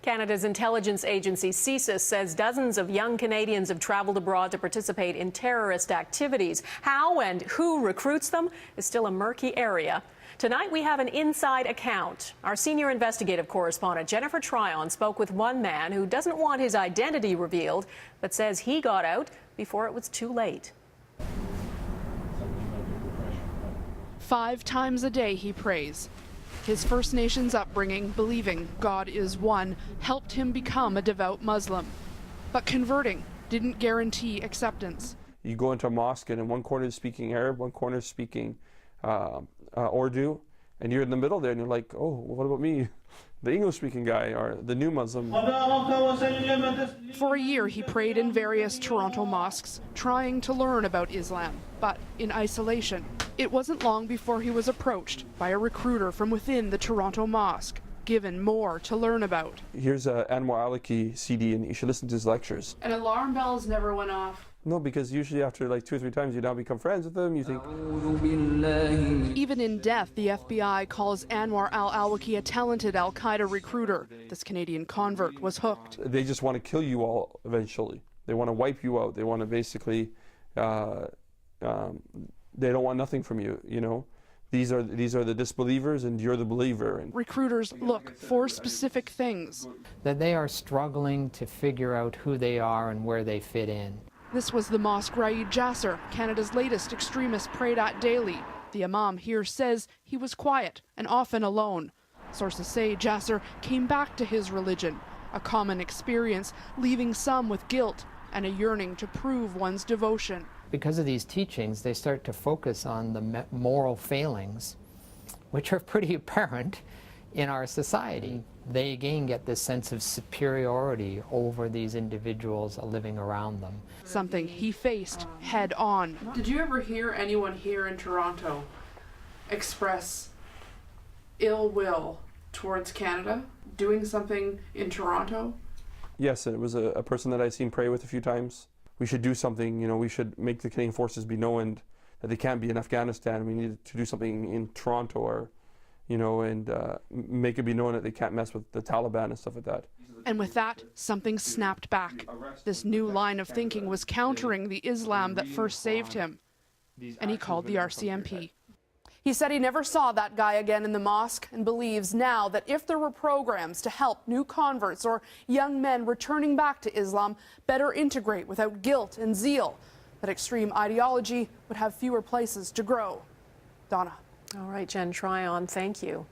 Canada's intelligence agency CSIS says dozens of young Canadians have traveled abroad to participate in terrorist activities. How and who recruits them is still a murky area. Tonight we have an inside account. Our senior investigative correspondent Jennifer Tryon spoke with one man who doesn't want his identity revealed, but says he got out before it was too late. 5 times a day he prays. His First Nations upbringing, believing God is one, helped him become a devout Muslim. But converting didn't guarantee acceptance. You go into a mosque and in one corner is speaking Arab, one corner is speaking Urdu, and you're in the middle there and you're like, oh, what about me? The English-speaking guy or the new Muslim. For a year he prayed in various Toronto mosques, trying to learn about Islam, but in isolation. It wasn't long before he was approached by a recruiter from within the Toronto mosque, given more to learn about. Here's a Anwar al-Awlaki CD and you should listen to his lectures. And alarm bells never went off. No, because usually after like 2 or 3 times you now become friends with them, you think. Even in death, the FBI calls Anwar al-Awlaki a talented al-Qaeda recruiter. This Canadian convert was hooked. They just want to kill you all eventually. They want to wipe you out. They want to basically, they don't want nothing from you, you know. These are the disbelievers and you're the believer. And recruiters look for specific things. That they are struggling to figure out who they are and where they fit in. This was the mosque Raed Jasser, Canada's latest extremist, prayed at daily. The imam here says he was quiet and often alone. Sources say Jasser came back to his religion, a common experience, leaving some with guilt and a yearning to prove one's devotion. Because of these teachings, they start to focus on the moral failings, which are pretty apparent in our society. They again get this sense of superiority over these individuals living around them. Something he faced head on. Did you ever hear anyone here in Toronto express ill will towards Canada, doing something in Toronto? yes, it was a person that I've seen pray with a few times. We should do something, you know, we should make the Canadian forces be known that they can't be in Afghanistan. We need to do something in Toronto or, you know, and make it be known that they can't mess with the Taliban and stuff like that. And with that, something snapped back. This new line of thinking was countering the Islam that first saved him. And he called the RCMP. He said he never saw that guy again in the mosque and believes now that if there were programs to help new converts or young men returning back to Islam better integrate without guilt and zeal, that extreme ideology would have fewer places to grow. Donna. All right, Jen Tryon, thank you.